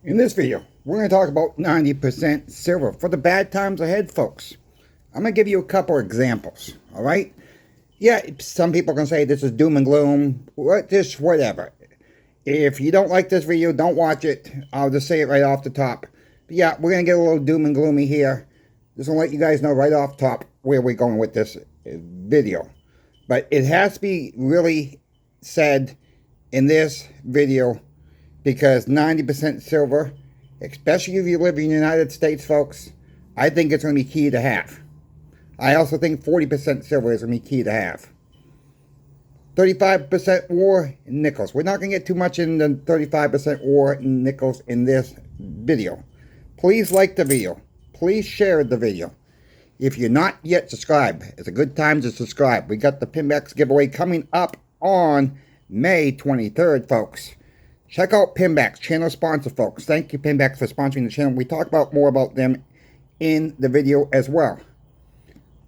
In this video, we're going to talk about 90% silver for the bad times ahead, folks. I'm going to give you a couple examples, all right? Yeah, some people can say this is doom and gloom, just whatever. If you don't like this video, don't watch it. I'll just say it right off the top. But yeah, we're going to get a little doom and gloomy here. Just going to let you guys know right off top where we're going with this video. But it has to be really said in this video because 90% silver, especially if you live in the United States, folks, I think it's going to be key to have. I also think 40% silver is going to be key to have. 35% ore in nickels. We're not going to get too much in the 35% ore in nickels in this video. Please like the video. Please share the video. If you're not yet subscribed, it's a good time to subscribe. We got the Pinbacks giveaway coming up on May 23rd, folks. Check out Pinbacks, channel sponsor, folks. Thank you, Pinbacks, for sponsoring the channel. We talk about more about them in the video as well.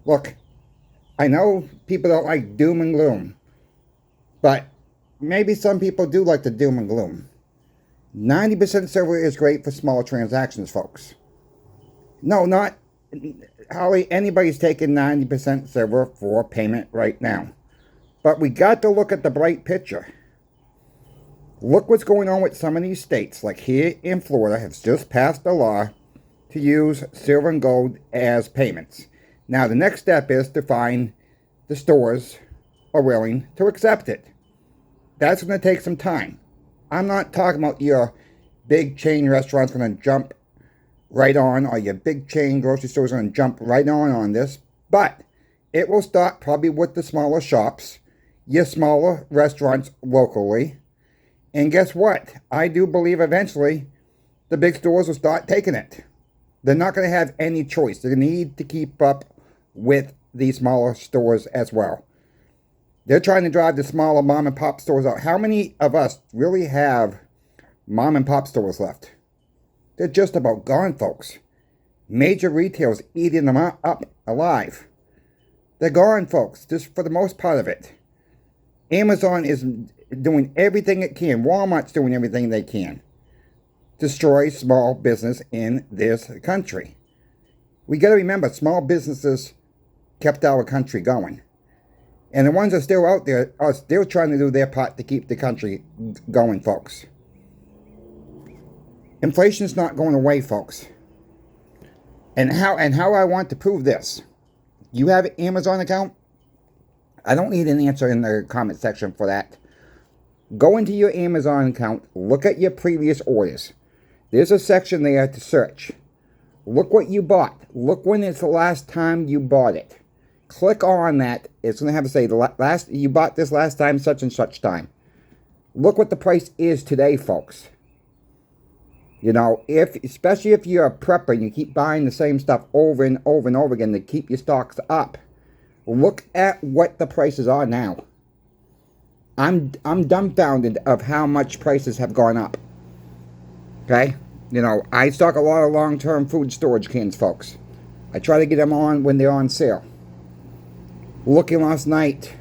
Look, I know people don't like doom and gloom, but maybe some people do like the doom and gloom. 90% silver is great for small transactions, folks. No, not hardly anybody's taking 90% silver for payment right now. But we got to look at the bright picture. Look what's going on with some of these states, like here in Florida, has just passed a law to use silver and gold as payments. Now, the next step is to find the stores are willing to accept it. That's going to take some time. I'm not talking about your big chain restaurants going to jump right on, or your big chain grocery stores going to jump right on this, but it will start probably with the smaller shops, your smaller restaurants locally. And guess what? I do believe eventually the big stores will start taking it. They're not going to have any choice. They're going to need to keep up with these smaller stores as well. They're trying to drive the smaller mom and pop stores out. How many of us really have mom and pop stores left? They're just about gone, folks. Major retailers eating them up alive. They're gone, folks, just for the most part of it. Amazon is doing everything it can. Walmart's doing everything they can. Destroy small business in this country. We got to remember, small businesses kept our country going. And the ones that are still out there are still trying to do their part to keep the country going, folks. Inflation's not going away, folks. And how I want to prove this. You have an Amazon account? I don't need an answer in the comment section for that. Go into your Amazon account, look at your previous orders. There's a section there to search. Look what you bought. Look when it's the last time you bought it. Click on that. It's going to have to say, you bought this last time, such and such time. Look what the price is today, folks. You know, especially if you're a prepper and you keep buying the same stuff over and over and over again to keep your stocks up. Look at what the prices are now. I'm dumbfounded of how much prices have gone up. Okay? You know, I stock a lot of long-term food storage cans, folks. I try to get them on when they're on sale. Looking last night,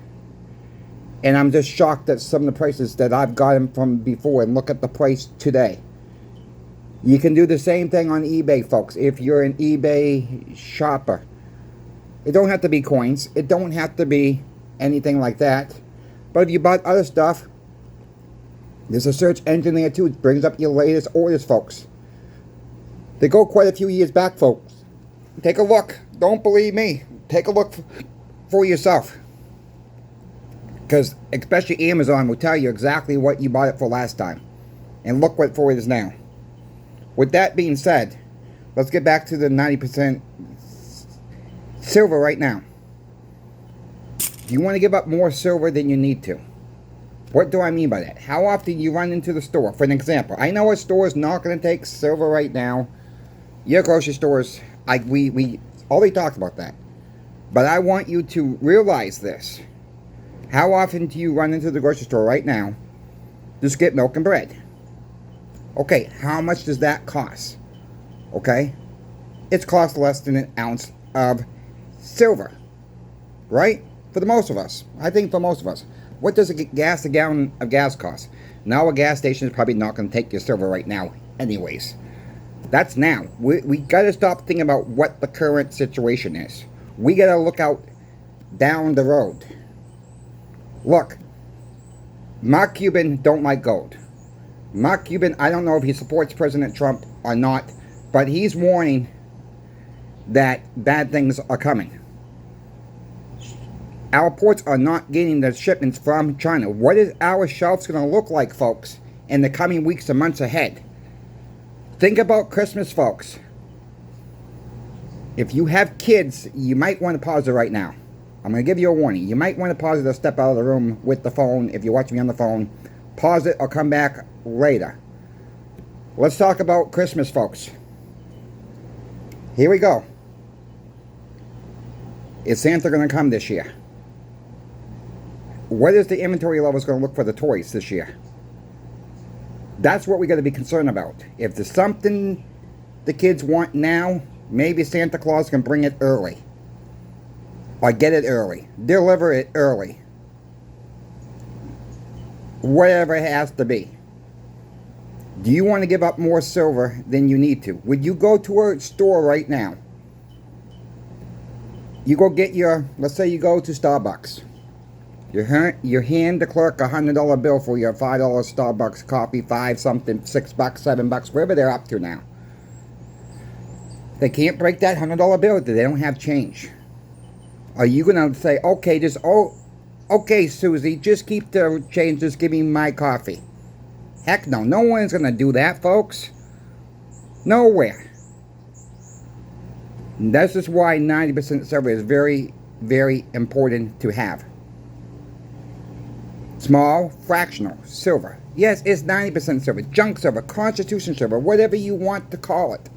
and I'm just shocked at some of the prices that I've got them from before, and look at the price today. You can do the same thing on eBay, folks, if you're an eBay shopper. It don't have to be coins. It don't have to be anything like that. But if you bought other stuff, there's a search engine there too. It brings up your latest orders, folks. They go quite a few years back, folks. Take a look. Don't believe me. Take a look for yourself. Because especially Amazon will tell you exactly what you bought it for last time. And look what for it is now. With that being said, let's get back to the 90% silver right now. Do you want to give up more silver than you need to? What do I mean by that? How often you run into the store? For an example, I know a store is not going to take silver right now. Your grocery stores, we already talked about that. But I want you to realize this. How often do you run into the grocery store right now to get milk and bread? Okay, how much does that cost? Okay? It's cost less than an ounce of silver. Right? For the most of us. I think for most of us. What does a gallon of gas cost? Now a gas station is probably not going to take your silver right now Anyways, that's now. We got to stop thinking about what the current situation is. We got to look out down the road. Look, Mark Cuban don't like gold. Mark Cuban, I don't know if he supports President Trump or not, but he's warning that bad things are coming. Our ports are not getting the shipments from China. What is our shelves going to look like, folks, in the coming weeks and months ahead? Think about Christmas, folks. If you have kids, you might want to pause it right now. I'm going to give you a warning. You might want to pause it or step out of the room with the phone. If you're watching me on the phone, pause it or come back later. Let's talk about Christmas, folks. Here we go. Is Santa going to come this year? What is the inventory levels going to look for the toys this year? That's what we got to be concerned about. If there's something the kids want now, maybe Santa Claus can bring it early. Or get it early. Deliver it early. Whatever it has to be. Do you want to give up more silver than you need to? Would you go to a store right now? You go get your, let's say you go to Starbucks. You hand the clerk a $100 bill for your $5 Starbucks coffee, 5 something, $6, $7, wherever they're up to now. They can't break that $100 bill if they don't have change. Are you going to say, okay, okay, Susie, just keep the change, just give me my coffee? Heck no, no one's going to do that, folks. Nowhere. And this is why 90% silver is very, very important to have. Small, fractional silver. Yes, it's 90% silver, junk silver, constitution silver, whatever you want to call it.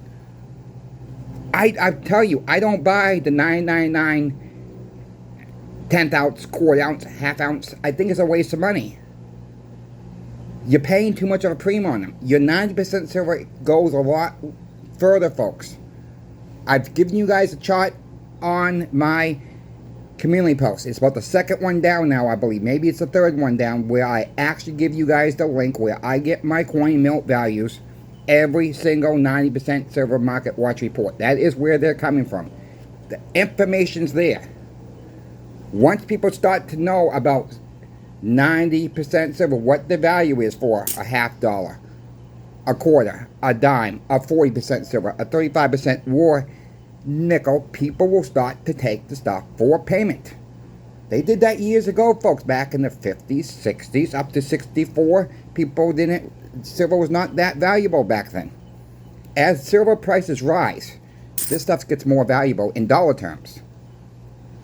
I tell you, I don't buy the 999 10th ounce, quarter ounce, half ounce. I think it's a waste of money. You're paying too much of a premium on them. Your 90% silver goes a lot further, folks. I've given you guys a chart on my community post. It's about the second one down now, I believe. Maybe it's the third one down, where I actually give you guys the link where I get my coin melt values every single 90% silver market watch report. That is where they're coming from. The information's there. Once people start to know about 90% silver, what the value is for a $50, a quarter, a dime, a 40% silver, a 35% war nickel, people will start to take the stuff for payment. They did that years ago, folks, back in the 50s, 60s, up to 64. People didn't, silver was not that valuable back then. As silver prices rise, this stuff gets more valuable in dollar terms.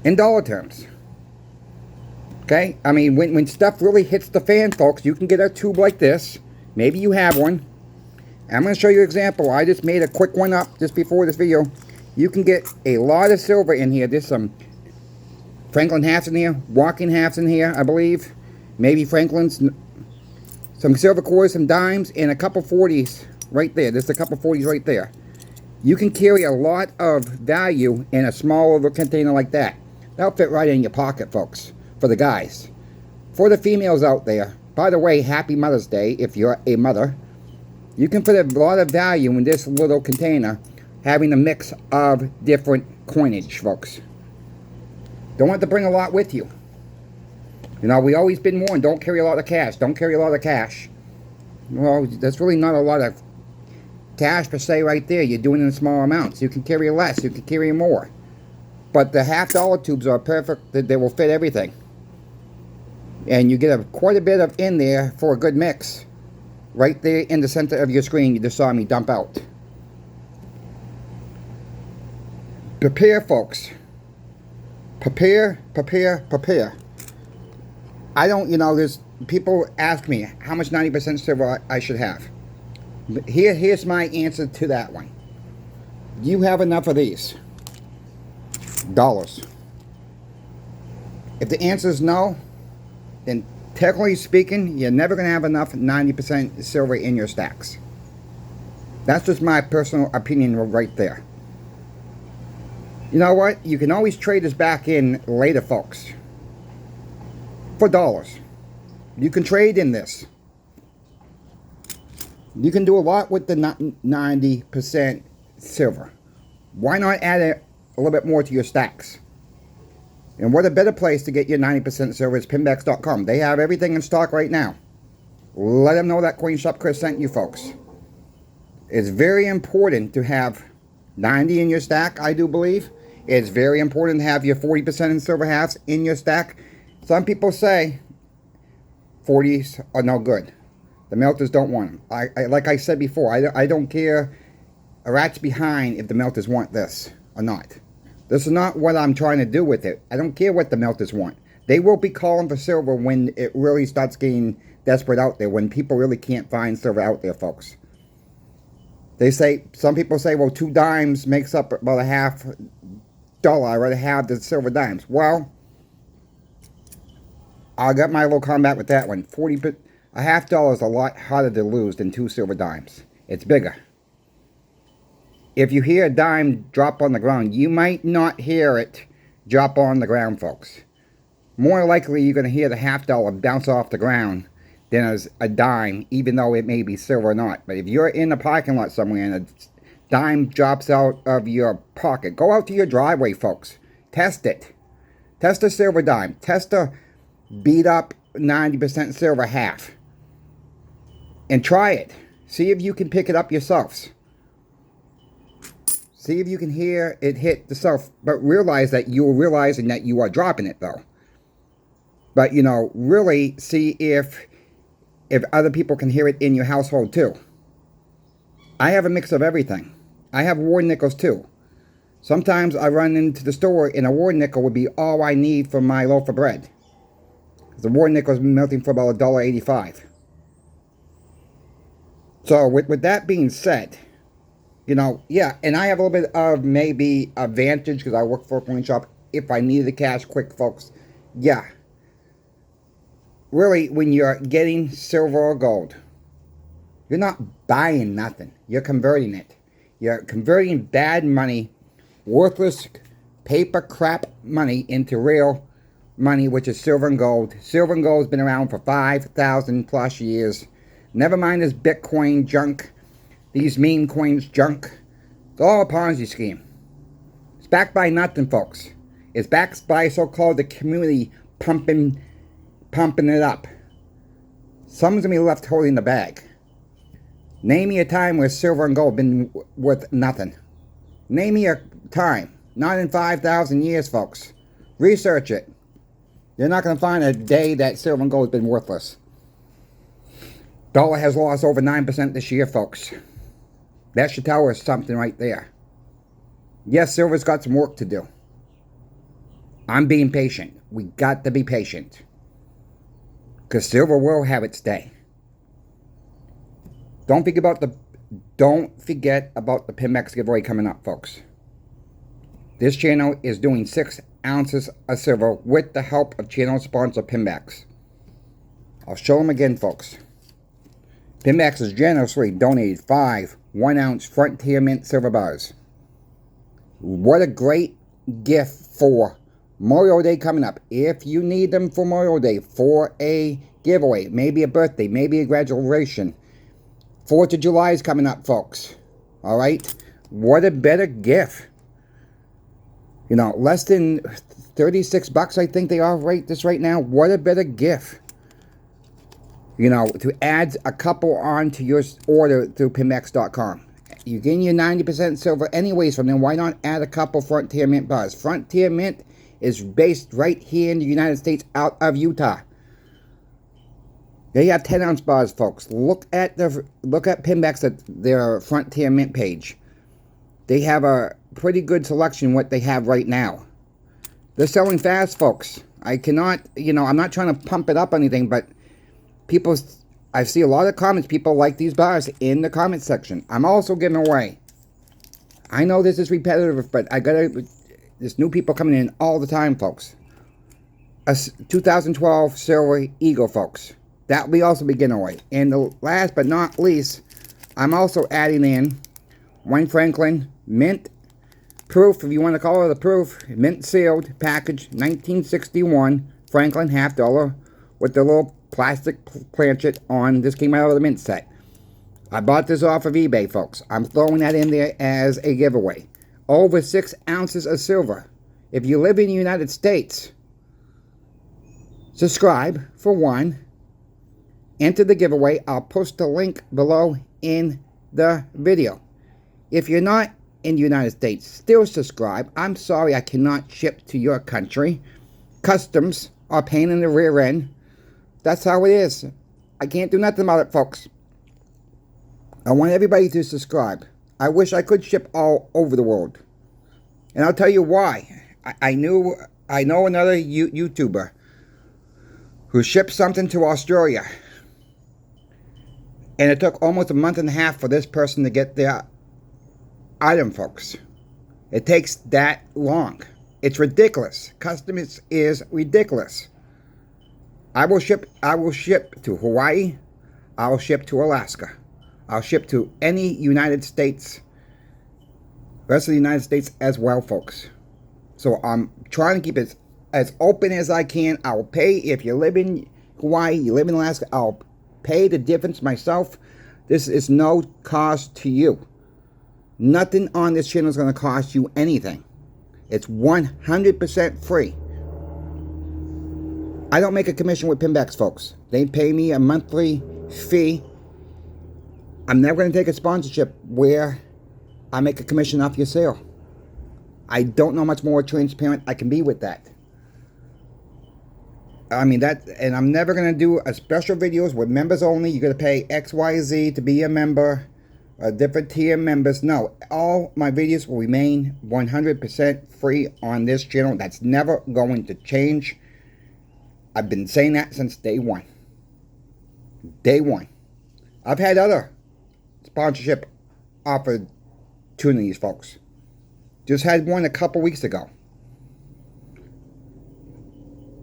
In dollar terms. Okay? I mean, when stuff really hits the fan, folks, you can get a tube like this. Maybe you have one. I'm going to show you an example. I just made a quick one up just before this video. You can get a lot of silver in here. There's some Franklin halves in here, walking halves in here, I believe. Maybe Franklin's, some silver quarters, some dimes, and a couple 40s right there. There's a couple 40s right there. You can carry a lot of value in a small little container like that. That'll fit right in your pocket, folks, for the guys. For the females out there, by the way, happy Mother's Day if you're a mother. You can put a lot of value in this little container, having a mix of different coinage, folks. Don't have to bring a lot with you. You know, we always been warned, don't carry a lot of cash. Don't carry a lot of cash. Well, that's really not a lot of cash per se right there. You're doing it in small amounts. You can carry less. You can carry more. But the $50 tubes are perfect. They will fit everything. And you get quite a bit of in there for a good mix. Right there in the center of your screen, you just saw me dump out. Prepare, folks. Prepare, prepare, prepare. I don't, you know, there's people ask me how much 90% silver I should have. Here's my answer to that one. You have enough of these dollars. If the answer is no, then technically speaking, you're never going to have enough 90% silver in your stacks. That's just my personal opinion right there. You know what? You can always trade this back in later, folks. For dollars. You can trade in this. You can do a lot with the 90% silver. Why not add a little bit more to your stacks? And what a better place to get your 90% silver is Pinbacks.com. They have everything in stock right now. Let them know that Coin Shop Chris sent you, folks. It's very important to have 90 in your stack, I do believe. It's very important to have your 40% in silver halves in your stack. Some people say 40s are no good. The melters don't want them. Like I said before, I don't care a rat's behind if the melters want this or not. This is not what I'm trying to do with it. I don't care what the melters want. They will be calling for silver when it really starts getting desperate out there, when people really can't find silver out there, folks. They say, some people say, well, 2 dimes makes up about a $half. I'd rather have the silver dimes. Well, I got my little combat with that one. A $half is a lot harder to lose than 2 silver dimes. It's bigger. If you hear a dime drop on the ground, you might not hear it drop on the ground, folks. More likely, you're going to hear the $half bounce off the ground than as a dime, even though it may be silver or not. But if you're in a parking lot somewhere and a dime drops out of your pocket, go out to your driveway, folks. Test it. Test a silver dime. Test a beat up 90% silver half. And try it. See if you can pick it up yourselves. See if you can hear it hit the self, but realize that you're realizing that you are dropping it, though. But, you know, really see if other people can hear it in your household, too. I have a mix of everything. I have war nickels, too. Sometimes I run into the store, and a war nickel would be all I need for my loaf of bread. The war nickel's been melting for about $1.85. So, with that being said, you know, yeah, and I have a little bit of maybe advantage because I work for a coin shop. If I needed the cash quick, folks, yeah. Really, when you're getting silver or gold, you're not buying nothing. You're converting it. You're converting bad money, worthless paper crap money into real money, which is silver and gold. Silver and gold has been around for 5,000 plus years. Never mind this Bitcoin junk. These meme coins junk. It's all a Ponzi scheme. It's backed by nothing, folks. It's backed by so-called the community pumping it up. Someone's going to be left holding the bag. Name me a time where silver and gold have been worth nothing. Name me a time. Not in 5,000 years, folks. Research it. You're not going to find a day that silver and gold has been worthless. Dollar has lost over 9% this year, folks. That should tell us something right there. Yes, silver's got some work to do. I'm being patient. We got to be patient. Because silver will have its day. Don't forget about the Pinbacks giveaway coming up, folks. This channel is doing 6 ounces of silver with the help of channel sponsor Pinbacks. I'll show them again, folks. Pinbacks has generously donated 5 1-ounce Frontier Mint silver bars. What a great gift for Memorial Day coming up. If you need them for Memorial Day, for a giveaway, maybe a birthday, maybe a graduation. 4th of July is coming up, folks. Alright? What a better gift. You know, less than 36 bucks, I think they are right now. What a better gift. You know, to add a couple on to your order through Pinbacks.com. You're getting your 90% silver anyways from them. Why not add a couple Frontier Mint bars? Frontier Mint is based right here in the United States out of Utah. They have 10-ounce bars, folks. Look at Pinbacks at their Frontier Mint page. They have a pretty good selection what they have right now. They're selling fast, folks. I cannot, you know, I'm not trying to pump it up or anything, but people, I see a lot of comments. People like these bars in the comment section. I'm also giving away. I know this is repetitive, but there's new people coming in all the time, folks. A 2012 Silver Eagle, folks. That will also be given away. And the last but not least, I'm also adding in one Franklin mint proof, if you want to call it a proof, mint sealed package, 1961 Franklin $half with the little plastic planchet on. This came out of the mint set. I bought this off of eBay, folks. I'm throwing that in there as a giveaway. Over 6 ounces of silver. If you live in the United States, subscribe for one. Enter the giveaway. I'll post the link below in the video. If you're not in the United States, still subscribe. I'm sorry I cannot ship to your country. Customs are pain in the rear end. That's how it is. I can't do nothing about it, folks. I want everybody to subscribe. I wish I could ship all over the world. And I'll tell you why. I know another YouTuber who shipped something to Australia. And it took almost a month and a half for this person to get their item, folks. It takes that long. It's ridiculous. Customs is ridiculous. I will ship to Hawaii. I will ship to Alaska. I'll ship to any United States, rest of the United States as well, folks. So I'm trying to keep it as open as I can. I'll pay if you live in Hawaii, you live in Alaska, I'll pay the difference myself. This is no cost to you. Nothing on this channel is going to cost you anything. It's 100% free. I don't make a commission with Pinbacks, folks. They pay me a monthly fee. I'm never going to take a sponsorship where I make a commission off your sale. I don't know much more transparent I can be with that. I mean, and I'm never going to do a special videos with members only. You're going to pay XYZ to be a member, different tier members. No, all my videos will remain 100% free on this channel. That's never going to change. I've been saying that since day one. Day one. I've had other sponsorship opportunities, folks. Just had one a couple weeks ago.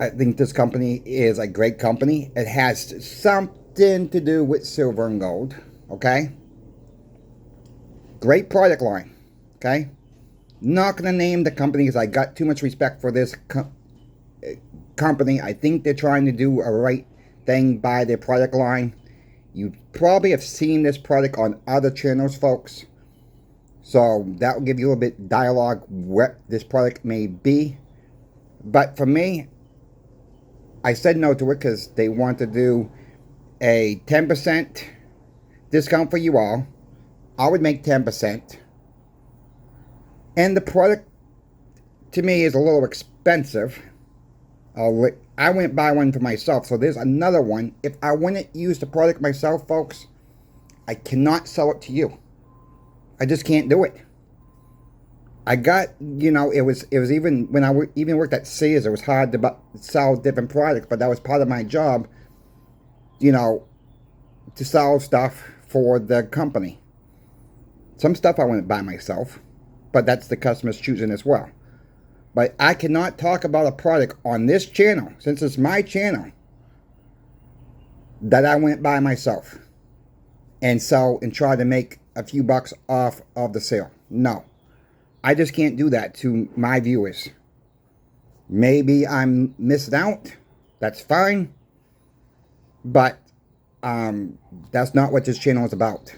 I think this company is a great company. It has something to do with silver and gold, okay? Great product line, okay? Not going to name the company because I got too much respect for this company. I think they're trying to do a right thing by their product line. You probably have seen this product on other channels, folks. So that will give you a little bit dialogue what this product may be. But for me, I said no to it because they want to do a 10% discount for you all. I would make 10%. And the product, to me, is a little expensive. I wouldn't buy one for myself, so there's another one. If I wouldn't use the product myself, folks, I cannot sell it to you. I just can't do it. I got, you know, it was even when I even worked at Sears, it was hard to sell different products, but that was part of my job, you know, to sell stuff for the company. Some stuff I wouldn't buy myself, but that's the customer's choosing as well. But I cannot talk about a product on this channel, since it's my channel, that I went by myself and sell and try to make a few bucks off of the sale. No. I just can't do that to my viewers. Maybe I'm missing out. That's fine. But that's not what this channel is about.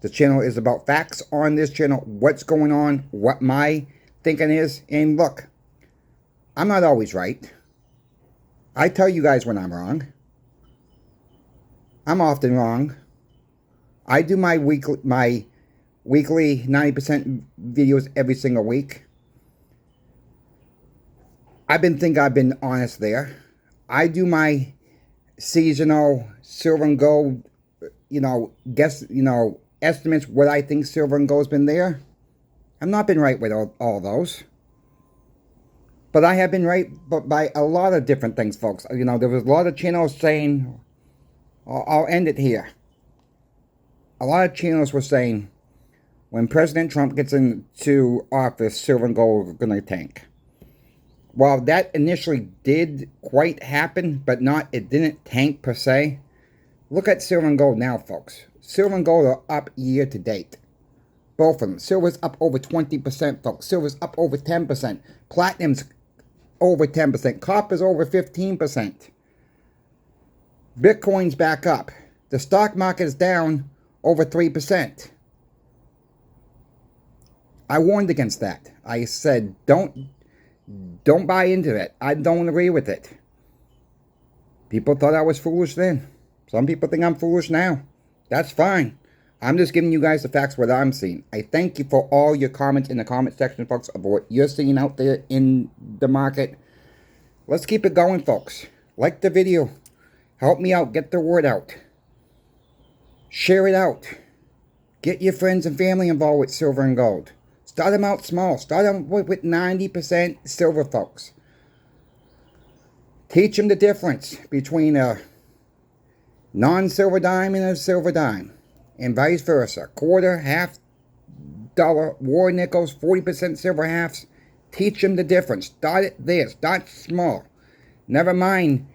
The channel is about facts on this channel. What's going on. What my thinking is. And look, I'm not always right. I tell you guys when I'm wrong. I'm often wrong. I do my weekly 90% videos every single week. I've been honest there. I do my seasonal silver and gold, estimates what I think silver and gold's been there. I've not been right with all those. But I have been right by a lot of different things, folks. There was a lot of channels saying, I'll end it here. A lot of channels were saying, when President Trump gets into office, silver and gold are going to tank. Well, that initially did quite happen, but it didn't tank per se. Look at silver and gold now, folks. Silver and gold are up year to date. Both of them. Silver's up over 20%, folks. Silver's up over 10%. Platinum's over 10%. Copper's over 15%. Bitcoin's back up. The stock market is down over 3%. I warned against that. I said, don't buy into it. I don't agree with it. People thought I was foolish then. Some people think I'm foolish now. That's fine. I'm just giving you guys the facts what I'm seeing. I thank you for all your comments in the comment section, folks, of what you're seeing out there in the market. Let's keep it going, folks. Like the video. Help me out. Get the word out. Share it out. Get your friends and family involved with silver and gold. Start them out small. Start them with 90% silver, folks. Teach them the difference between a non-silver dime and a silver dime. And vice versa. Quarter, half dollar, war nickels, 40% silver halves. Teach them the difference. Start it there. Start small. Never mind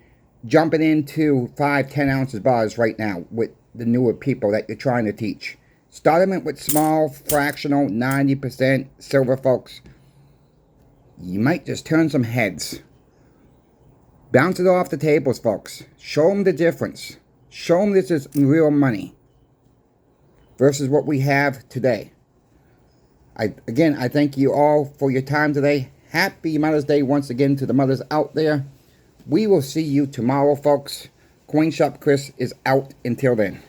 jumping into 5, 10 ounces bars right now with the newer people that you're trying to teach. Start them with small, fractional, 90% silver, folks. You might just turn some heads. Bounce it off the tables, folks. Show them the difference. Show them this is real money versus what we have today. Again, I thank you all for your time today. Happy Mother's Day once again to the mothers out there. We will see you tomorrow, folks. Coin Shop Chris is out until then.